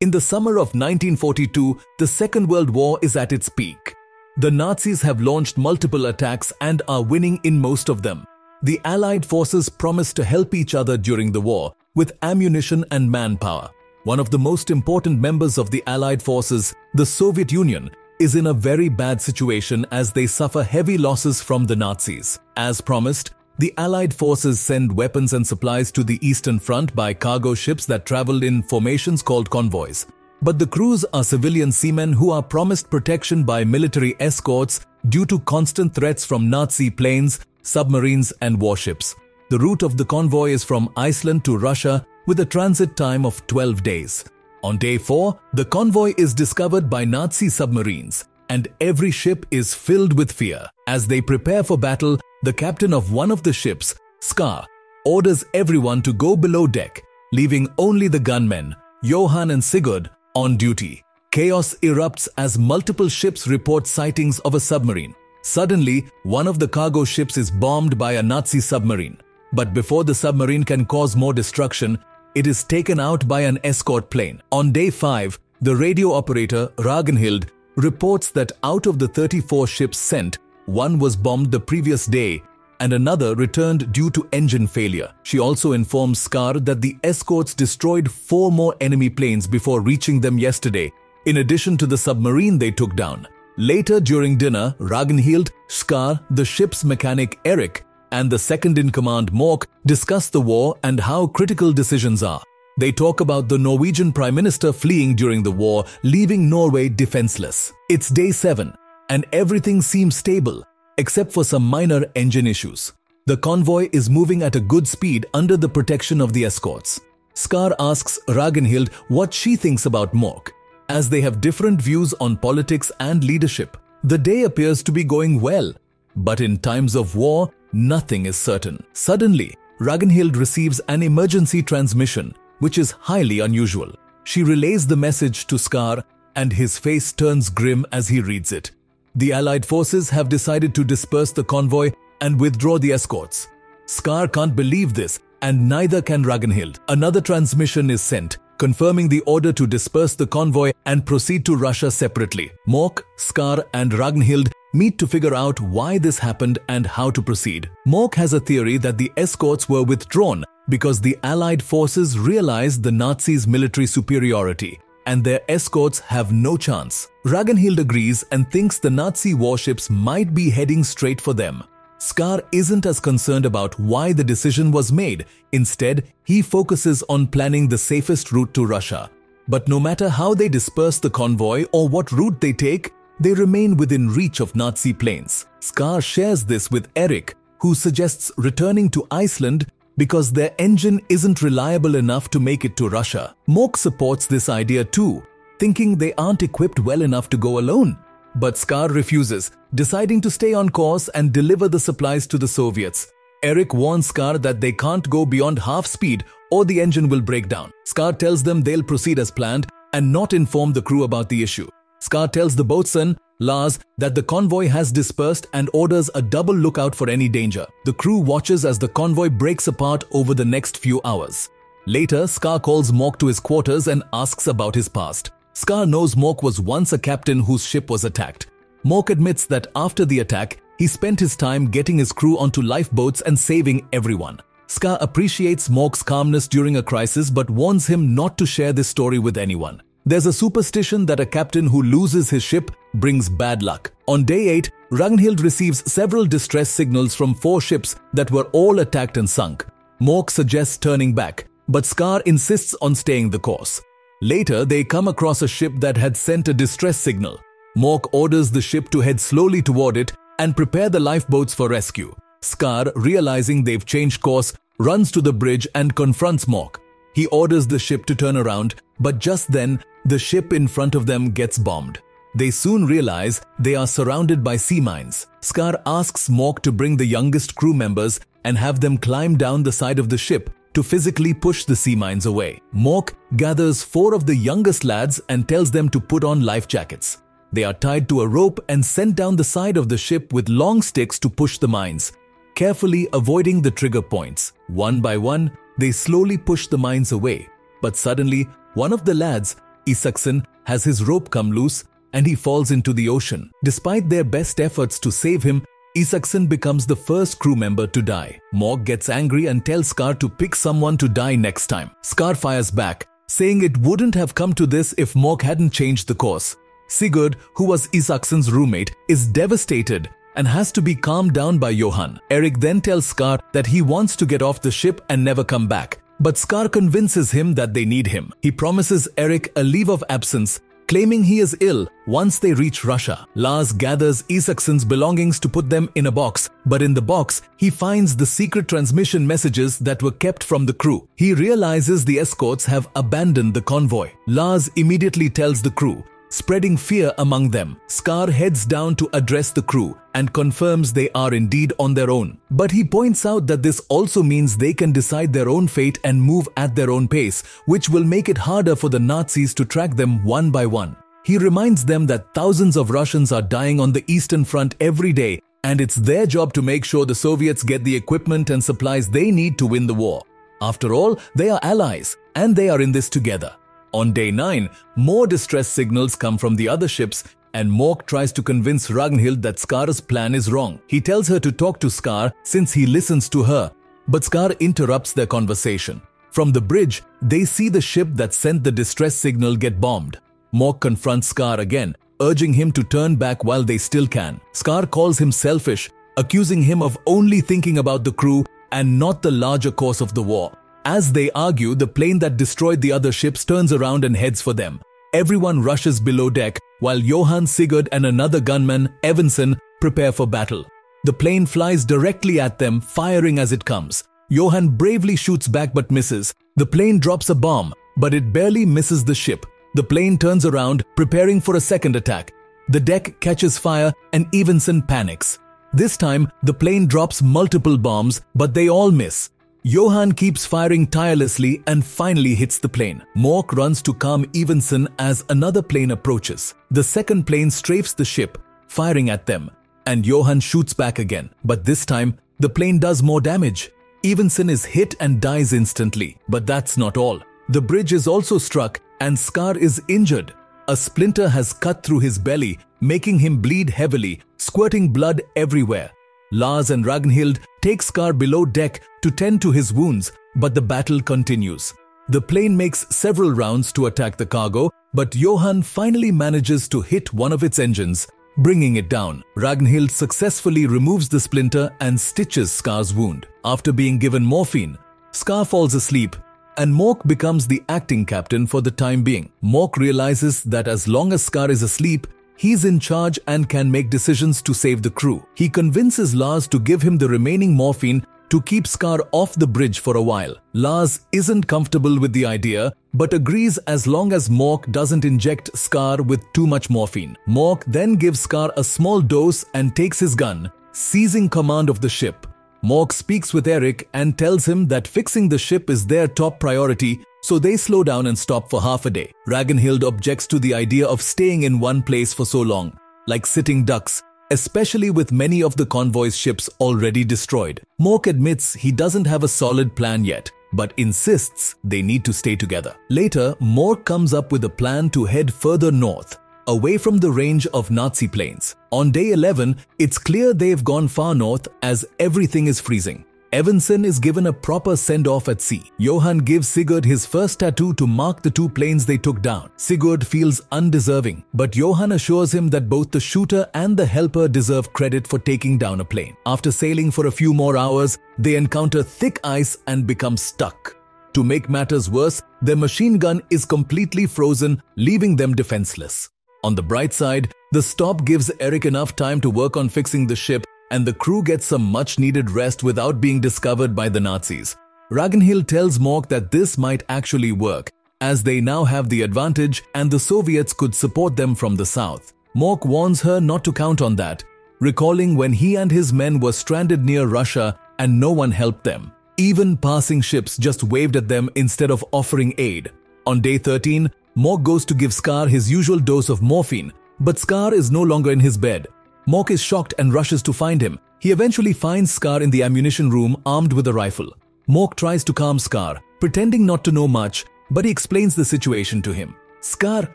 In the summer of 1942, the Second World War is at its peak. The Nazis have launched multiple attacks and are winning in most of them. The Allied forces promise to help each other during the war with ammunition and manpower. One of the most important members of the Allied forces, the Soviet Union, is in a very bad situation as they suffer heavy losses from the Nazis. As promised, the Allied forces send weapons and supplies to the Eastern Front by cargo ships that travel in formations called convoys. But the crews are civilian seamen who are promised protection by military escorts due to constant threats from Nazi planes, submarines and warships. The route of the convoy is from Iceland to Russia with a transit time of 12 days. On day 4, the convoy is discovered by Nazi submarines, and every ship is filled with fear. As they prepare for battle, the captain of one of the ships, Skar, orders everyone to go below deck, leaving only the gunmen, Johan and Sigurd, on duty. Chaos erupts as multiple ships report sightings of a submarine. Suddenly, one of the cargo ships is bombed by a Nazi submarine. But before the submarine can cause more destruction, it is taken out by an escort plane. On day 5, the radio operator, Ragnhild, reports that out of the 34 ships sent, one was bombed the previous day and another returned due to engine failure. She also informs Skar that the escorts destroyed 4 more enemy planes before reaching them yesterday, in addition to the submarine they took down. Later during dinner, Ragnhild, Skar, the ship's mechanic Erik, and the second-in-command Mork discuss the war and how critical decisions are. They talk about the Norwegian Prime Minister fleeing during the war, leaving Norway defenseless. It's day 7, and everything seems stable, except for some minor engine issues. The convoy is moving at a good speed under the protection of the escorts. Skar asks Ragnhild what she thinks about Mork. As they have different views on politics and leadership, the day appears to be going well. But in times of war, nothing is certain. Suddenly, Ragnhild receives an emergency transmission, which is highly unusual. She relays the message to Skar, and his face turns grim as he reads it. The Allied forces have decided to disperse the convoy and withdraw the escorts. Skar can't believe this, and neither can Ragnhild. Another transmission is sent, confirming the order to disperse the convoy and proceed to Russia separately. Mork, Skar and Ragnhild meet to figure out why this happened and how to proceed. Mork has a theory that the escorts were withdrawn because the Allied forces realized the Nazis' military superiority and their escorts have no chance. Ragnhild agrees and thinks the Nazi warships might be heading straight for them. Skar isn't as concerned about why the decision was made. Instead, he focuses on planning the safest route to Russia. But no matter how they disperse the convoy or what route they take, they remain within reach of Nazi planes. Skar shares this with Erik, who suggests returning to Iceland because their engine isn't reliable enough to make it to Russia. Mork supports this idea too, thinking they aren't equipped well enough to go alone. But Skar refuses, deciding to stay on course and deliver the supplies to the Soviets. Erik warns Skar that they can't go beyond half speed or the engine will break down. Skar tells them they'll proceed as planned and not inform the crew about the issue. Skar tells the boatswain, Lars, that the convoy has dispersed and orders a double lookout for any danger. The crew watches as the convoy breaks apart over the next few hours. Later, Skar calls Mork to his quarters and asks about his past. Skar knows Mork was once a captain whose ship was attacked. Mork admits that after the attack, he spent his time getting his crew onto lifeboats and saving everyone. Skar appreciates Mork's calmness during a crisis but warns him not to share this story with anyone. There's a superstition that a captain who loses his ship brings bad luck. On day 8, Ragnhild receives several distress signals from 4 ships that were all attacked and sunk. Mork suggests turning back, but Skar insists on staying the course. Later, they come across a ship that had sent a distress signal. Mork orders the ship to head slowly toward it and prepare the lifeboats for rescue. Skar, realizing they've changed course, runs to the bridge and confronts Mork. He orders the ship to turn around, but just then, the ship in front of them gets bombed. They soon realize they are surrounded by sea mines. Skar asks Mork to bring the youngest crew members and have them climb down the side of the ship to physically push the sea mines away. Mork gathers 4 of the youngest lads and tells them to put on life jackets. They are tied to a rope and sent down the side of the ship with long sticks to push the mines, carefully avoiding the trigger points. One by one, they slowly push the mines away. But suddenly, one of the lads, Isaacson has his rope come loose and he falls into the ocean. Despite their best efforts to save him, Isaacson becomes the first crew member to die. Mork gets angry and tells Scar to pick someone to die next time. Scar fires back, saying it wouldn't have come to this if Mork hadn't changed the course. Sigurd, who was Isaacson's roommate, is devastated and has to be calmed down by Johan. Eric then tells Scar that he wants to get off the ship and never come back. But Scar convinces him that they need him. He promises Eric a leave of absence, claiming he is ill once they reach Russia. Lars gathers Isaacson's belongings to put them in a box, but in the box, he finds the secret transmission messages that were kept from the crew. He realizes the escorts have abandoned the convoy. Lars immediately tells the crew, spreading fear among them. Scar heads down to address the crew and confirms they are indeed on their own. But he points out that this also means they can decide their own fate and move at their own pace, which will make it harder for the Nazis to track them one by one. He reminds them that thousands of Russians are dying on the Eastern Front every day, and it's their job to make sure the Soviets get the equipment and supplies they need to win the war. After all, they are allies, and they are in this together. On day 9, more distress signals come from the other ships and Mork tries to convince Ragnhild that Scar's plan is wrong. He tells her to talk to Scar since he listens to her, but Scar interrupts their conversation. From the bridge, they see the ship that sent the distress signal get bombed. Mork confronts Scar again, urging him to turn back while they still can. Scar calls him selfish, accusing him of only thinking about the crew and not the larger course of the war. As they argue, the plane that destroyed the other ships turns around and heads for them. Everyone rushes below deck, while Johan, Sigurd and another gunman, Evanson, prepare for battle. The plane flies directly at them, firing as it comes. Johan bravely shoots back but misses. The plane drops a bomb, but it barely misses the ship. The plane turns around, preparing for a second attack. The deck catches fire and Evanson panics. This time, the plane drops multiple bombs, but they all miss. Johan keeps firing tirelessly and finally hits the plane. Mork runs to calm Evanson as another plane approaches. The second plane strafes the ship, firing at them, and Johan shoots back again. But this time, the plane does more damage. Evanson is hit and dies instantly. But that's not all. The bridge is also struck and Scar is injured. A splinter has cut through his belly, making him bleed heavily, squirting blood everywhere. Lars and Ragnhild take Scar below deck to tend to his wounds, but the battle continues. The plane makes several rounds to attack the cargo, but Johan finally manages to hit one of its engines, bringing it down. Ragnhild successfully removes the splinter and stitches Scar's wound. After being given morphine, Scar falls asleep, and Mork becomes the acting captain for the time being. Mork realizes that as long as Scar is asleep, he's in charge and can make decisions to save the crew. He convinces Lars to give him the remaining morphine to keep Scar off the bridge for a while. Lars isn't comfortable with the idea, but agrees as long as Mork doesn't inject Scar with too much morphine. Mork then gives Scar a small dose and takes his gun, seizing command of the ship. Mork speaks with Eric and tells him that fixing the ship is their top priority, so they slow down and stop for half a day. Ragnhild objects to the idea of staying in one place for so long, like sitting ducks, especially with many of the convoy's ships already destroyed. Mork admits he doesn't have a solid plan yet, but insists they need to stay together. Later, Mork comes up with a plan to head further north, away from the range of Nazi planes. On day 11, it's clear they've gone far north as everything is freezing. Evanson is given a proper send-off at sea. Johan gives Sigurd his first tattoo to mark the 2 planes they took down. Sigurd feels undeserving, but Johan assures him that both the shooter and the helper deserve credit for taking down a plane. After sailing for a few more hours, they encounter thick ice and become stuck. To make matters worse, their machine gun is completely frozen, leaving them defenseless. On the bright side, the stop gives Eric enough time to work on fixing the ship, and the crew gets some much-needed rest without being discovered by the Nazis. Ragnhild tells Mork that this might actually work, as they now have the advantage and the Soviets could support them from the south. Mork warns her not to count on that, recalling when he and his men were stranded near Russia and no one helped them. Even passing ships just waved at them instead of offering aid. On day 13, Mork goes to give Scar his usual dose of morphine, but Scar is no longer in his bed. Mork is shocked and rushes to find him. He eventually finds Scar in the ammunition room armed with a rifle. Mork tries to calm Scar, pretending not to know much, but he explains the situation to him. Scar,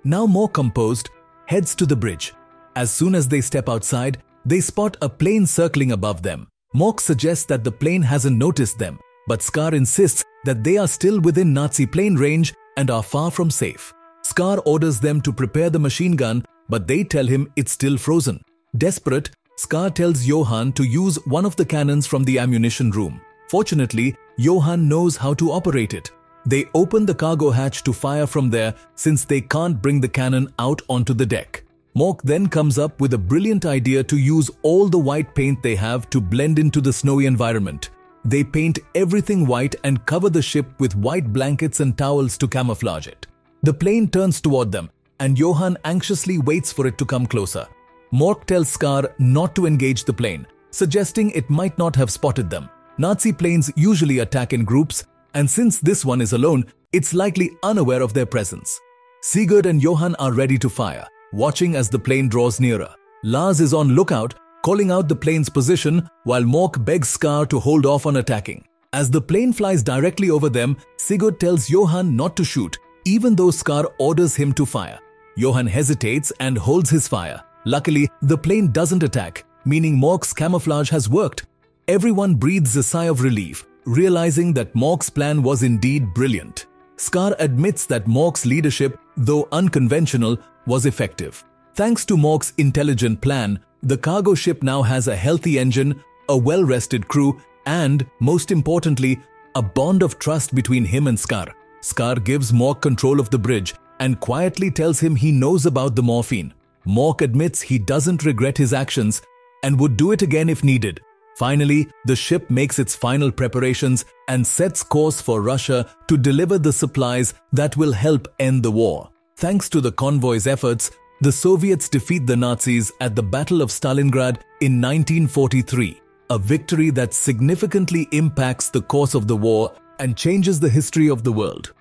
now more composed, heads to the bridge. As soon as they step outside, they spot a plane circling above them. Mork suggests that the plane hasn't noticed them, but Scar insists that they are still within Nazi plane range and are far from safe. Scar orders them to prepare the machine gun, but they tell him it's still frozen. Desperate, Scar tells Johann to use one of the cannons from the ammunition room. Fortunately, Johann knows how to operate it. They open the cargo hatch to fire from there since they can't bring the cannon out onto the deck. Mork then comes up with a brilliant idea to use all the white paint they have to blend into the snowy environment. They paint everything white and cover the ship with white blankets and towels to camouflage it. The plane turns toward them, and Johann anxiously waits for it to come closer. Mork tells Scar not to engage the plane, suggesting it might not have spotted them. Nazi planes usually attack in groups, and since this one is alone, it's likely unaware of their presence. Sigurd and Johann are ready to fire, watching as the plane draws nearer. Lars is on lookout, calling out the plane's position, while Mork begs Scar to hold off on attacking. As the plane flies directly over them, Sigurd tells Johann not to shoot, even though Scar orders him to fire. Johann hesitates and holds his fire. Luckily, the plane doesn't attack, meaning Mork's camouflage has worked. Everyone breathes a sigh of relief, realizing that Mork's plan was indeed brilliant. Scar admits that Mork's leadership, though unconventional, was effective. Thanks to Mork's intelligent plan, the cargo ship now has a healthy engine, a well-rested crew, and, most importantly, a bond of trust between him and Scar. Scar gives Mork control of the bridge and quietly tells him he knows about the morphine. Mork admits he doesn't regret his actions and would do it again if needed. Finally, the ship makes its final preparations and sets course for Russia to deliver the supplies that will help end the war. Thanks to the convoy's efforts, the Soviets defeat the Nazis at the Battle of Stalingrad in 1943, a victory that significantly impacts the course of the war and changes the history of the world.